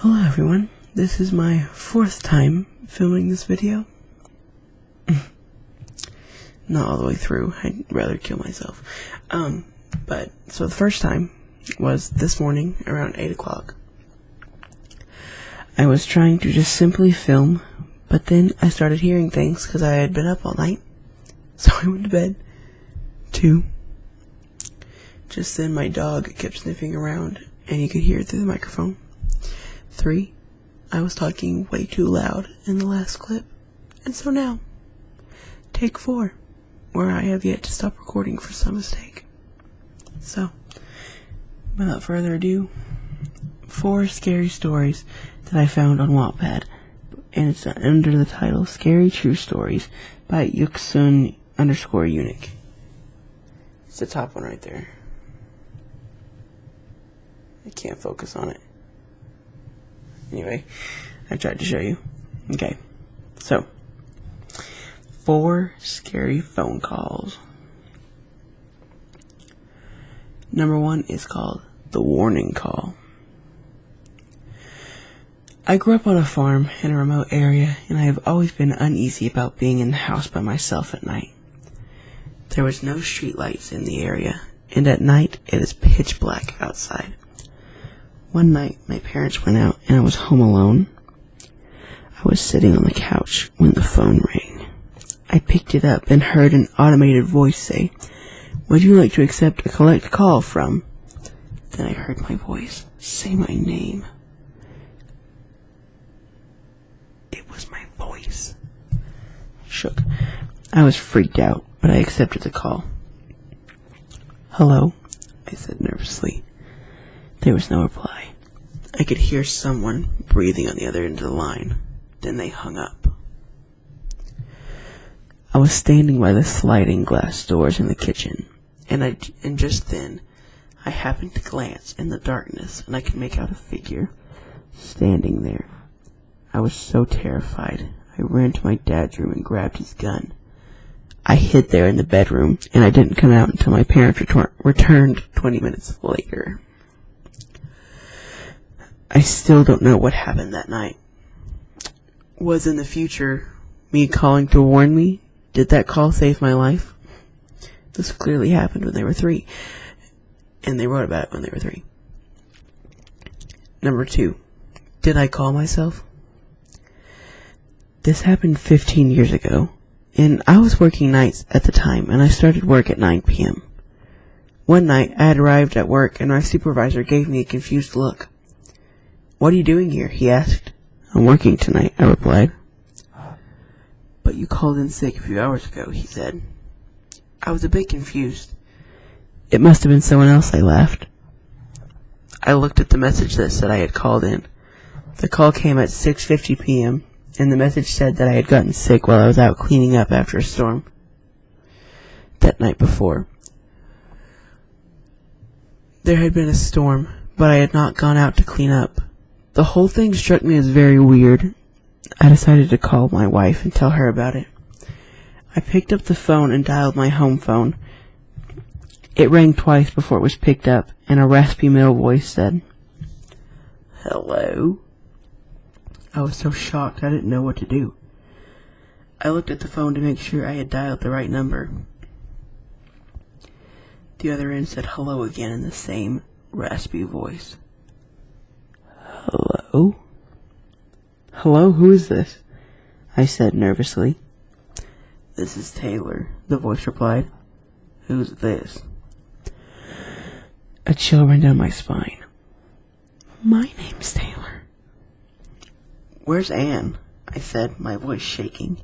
Hello everyone, this is my fourth time filming this video. Not all the way through, I'd rather kill myself. So the first time was this morning around 8 o'clock. I was trying to just simply film, but then I started hearing things because I had been up all night. So I went to bed. 2. Just then my dog kept sniffing around and you could hear it through the microphone. 3. I was talking way too loud in the last clip. And so now, take 4, where I have yet to stop recording for some mistake. So, without further ado, 4 scary stories that I found on Wattpad. And it's under the title, Scary True Stories by Youre_Unique. It's the top one right there. I can't focus on it. Anyway, I tried to show you. Okay, so 4 scary phone calls. Number 1 is called the warning call. I grew up on a farm in a remote area, and I have always been uneasy about being in the house by myself at night. There was no streetlights in the area, and at night it is pitch black outside. One night, my parents went out and I was home alone. I was sitting on the couch when the phone rang. I picked it up and heard an automated voice say, "Would you like to accept a collect call from?" Then I heard my voice say my name. It was my voice. Shook. I was freaked out, but I accepted the call. "Hello?" I said nervously. There was no reply. I could hear someone breathing on the other end of the line. Then they hung up. I was standing by the sliding glass doors in the kitchen, and just then I happened to glance in the darkness, and I could make out a figure standing there. I was so terrified, I ran to my dad's room and grabbed his gun. I hid there in the bedroom, and I didn't come out until my parents returned 20 minutes later. I still don't know what happened that night. Was in the future me calling to warn me? Did that call save my life? This clearly happened when they were 3, and they wrote about it when they were 3. Number 2, did I call myself? This happened 15 years ago, and I was working nights at the time, and I started work at 9 p.m. One night, I had arrived at work, and my supervisor gave me a confused look. "What are you doing here?" he asked. "I'm working tonight," I replied. "But you called in sick a few hours ago," he said. I was a bit confused. "It must have been someone else," I laughed. I looked at the message that said I had called in. The call came at 6:50 p.m., and the message said that I had gotten sick while I was out cleaning up after a storm that night before. There had been a storm, but I had not gone out to clean up. The whole thing struck me as very weird. I decided to call my wife and tell her about it. I picked up the phone and dialed my home phone. It rang twice before it was picked up, and a raspy male voice said, "Hello?" I was so shocked I didn't know what to do. I looked at the phone to make sure I had dialed the right number. The other end said hello again in the same raspy voice. "Hello? Hello, who is this?" I said nervously. "This is Taylor," the voice replied. "Who's this?" A chill ran down my spine. "My name's Taylor." "Where's Anne?" I said, my voice shaking.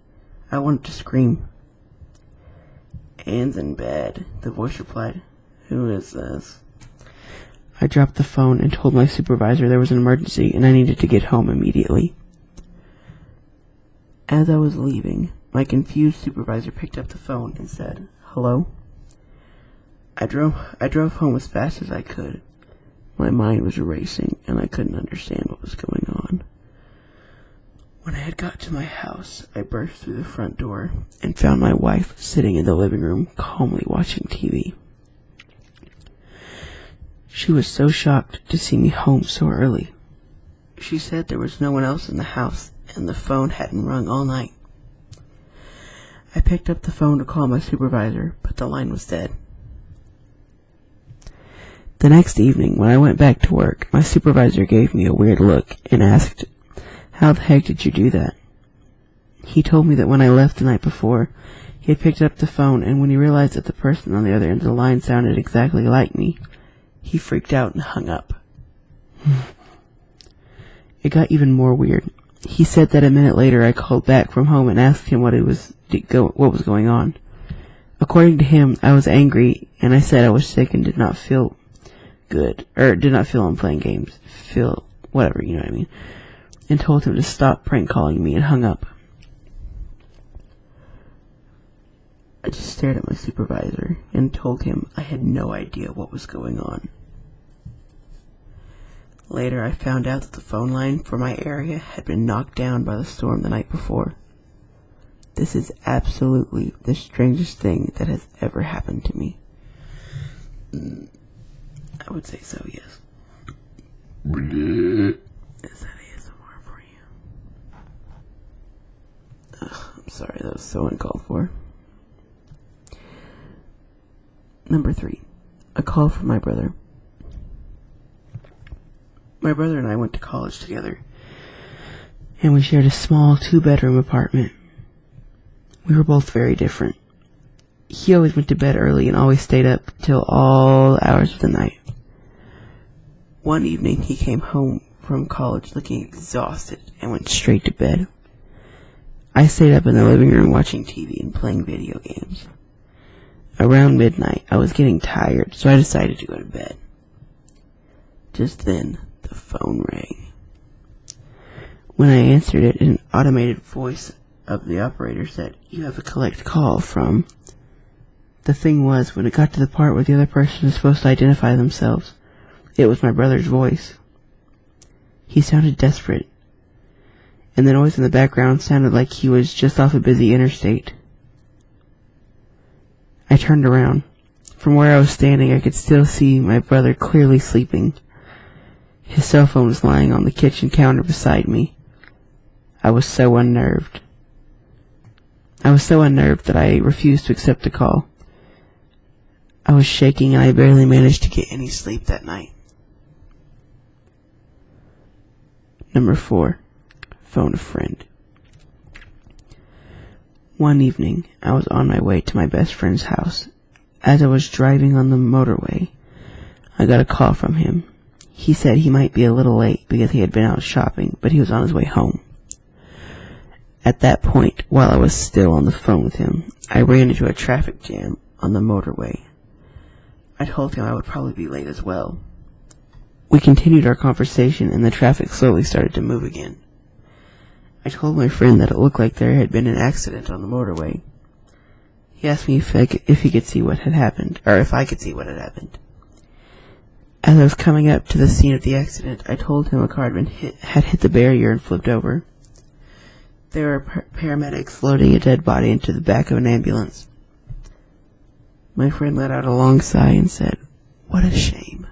I wanted to scream. "Anne's in bed," the voice replied. "Who is this?" I dropped the phone and told my supervisor there was an emergency and I needed to get home immediately. As I was leaving, my confused supervisor picked up the phone and said, "Hello?" I drove home as fast as I could. My mind was racing and I couldn't understand what was going on. When I had got to my house, I burst through the front door and found my wife sitting in the living room calmly watching TV. She was so shocked to see me home so early. She said there was no one else in the house, and the phone hadn't rung all night. I picked up the phone to call my supervisor, but the line was dead. The next evening, when I went back to work, my supervisor gave me a weird look and asked, "How the heck did you do that?" He told me that when I left the night before, he had picked up the phone, and when he realized that the person on the other end of the line sounded exactly like me, he freaked out and hung up. It got even more weird. He said that a minute later I called back from home and asked him what was going on. According to him, I was angry, and I said I was sick and did not feel good, or did not feel on playing games, feel whatever, you know what I mean, and told him to stop prank calling me and hung up. I just stared at my supervisor and told him I had no idea what was going on. Later, I found out that the phone line for my area had been knocked down by the storm the night before. This is absolutely the strangest thing that has ever happened to me. I would say so, yes. Is that ASMR for you? I'm sorry, that was so uncalled for. Number 3. A call from my brother. My brother and I went to college together, and we shared a small 2-bedroom apartment. We were both very different. He always went to bed early and always stayed up till all hours of the night. One evening, he came home from college looking exhausted and went straight to bed. I stayed up in the living room watching TV and playing video games. Around midnight, I was getting tired, so I decided to go to bed. Just then, the phone rang. When I answered it, an automated voice of the operator said, "You have a collect call from..." The thing was, when it got to the part where the other person was supposed to identify themselves, it was my brother's voice. He sounded desperate, and the noise in the background sounded like he was just off a busy interstate. I turned around. From where I was standing, I could still see my brother clearly sleeping. His cell phone was lying on the kitchen counter beside me. I was so unnerved. That I refused to accept the call. I was shaking and I barely managed to get any sleep that night. Number 4. Phone a friend. One evening, I was on my way to my best friend's house. As I was driving on the motorway, I got a call from him. He said he might be a little late because he had been out shopping, but he was on his way home. At that point, while I was still on the phone with him, I ran into a traffic jam on the motorway. I told him I would probably be late as well. We continued our conversation and the traffic slowly started to move again. I told my friend that it looked like there had been an accident on the motorway. He asked me if he could see what had happened, or if I could see what had happened. As I was coming up to the scene of the accident, I told him a car had hit the barrier and flipped over. There were paramedics loading a dead body into the back of an ambulance. My friend let out a long sigh and said, "What a shame."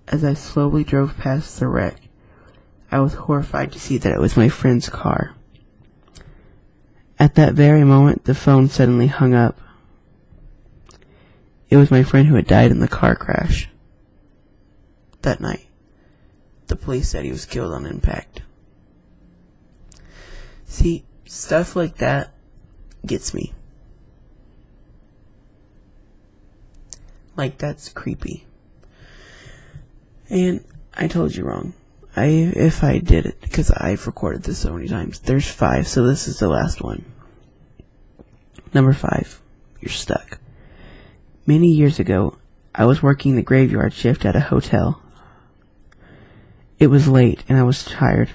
As I slowly drove past the wreck, I was horrified to see that it was my friend's car. At that very moment, the phone suddenly hung up. It was my friend who had died in the car crash. That night, the police said he was killed on impact. See, stuff like that gets me. Like, that's creepy. And I told you wrong. If I did it, because I've recorded this so many times. There's 5, so this is the last one. Number 5. You're stuck. Many years ago, I was working the graveyard shift at a hotel. It was late, and I was tired.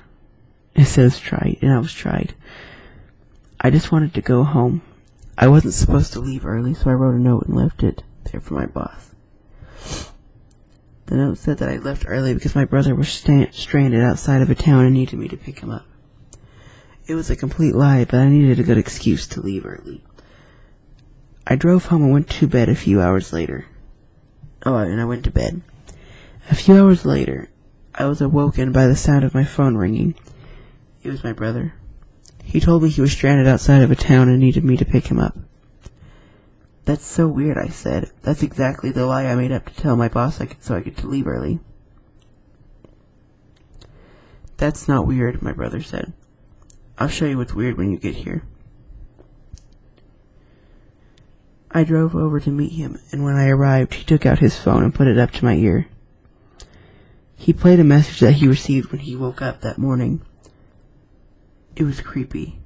It says tried, and I was tried. I just wanted to go home. I wasn't supposed to leave early, so I wrote a note and left it there for my boss. The note said that I left early because my brother was stranded outside of a town and needed me to pick him up. It was a complete lie, but I needed a good excuse to leave early. I drove home and went to bed a few hours later. Oh, and I went to bed. A few hours later, I was awoken by the sound of my phone ringing. It was my brother. He told me he was stranded outside of a town and needed me to pick him up. That's so weird, I said. That's exactly the lie I made up to tell my boss so I could leave early. That's not weird, my brother said. I'll show you what's weird when you get here. I drove over to meet him, and when I arrived, he took out his phone and put it up to my ear. He played a message that he received when he woke up that morning. It was creepy.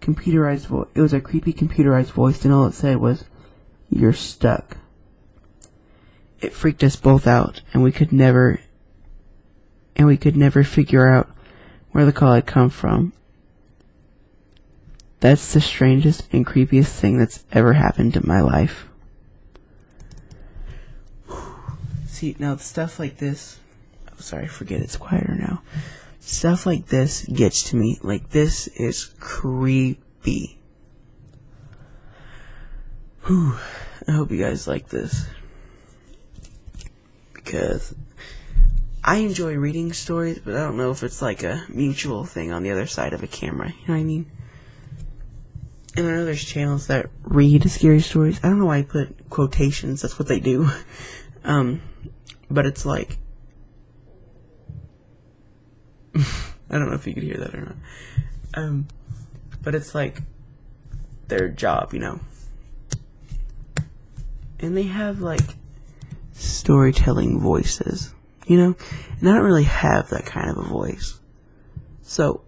It was a creepy computerized voice, and all it said was, "You're stuck." It freaked us both out, and we could never figure out where the call had come from. That's the strangest and creepiest thing that's ever happened in my life. See, now stuff like this, forget it's quieter now. Stuff like this gets to me. Like, this is creepy. Whew. I hope you guys like this, because I enjoy reading stories, but I don't know if it's like a mutual thing on the other side of a camera. You know what I mean? And I know there's channels that read scary stories. I don't know why I put quotations. That's what they do. But it's like, I don't know if you could hear that or not. But it's like their job, you know. And they have like storytelling voices, you know. And I don't really have that kind of a voice. So,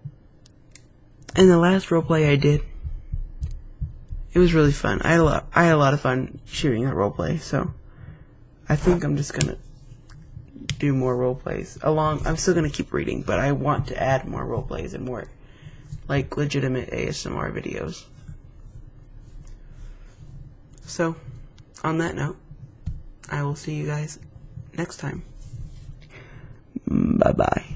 in the last roleplay I did, it was really fun. I had a lot of fun shooting that roleplay, so I think I'm just gonna do more roleplays. I'm still gonna keep reading, but I want to add more roleplays and more like legitimate ASMR videos. So, on that note, I will see you guys next time. Bye bye.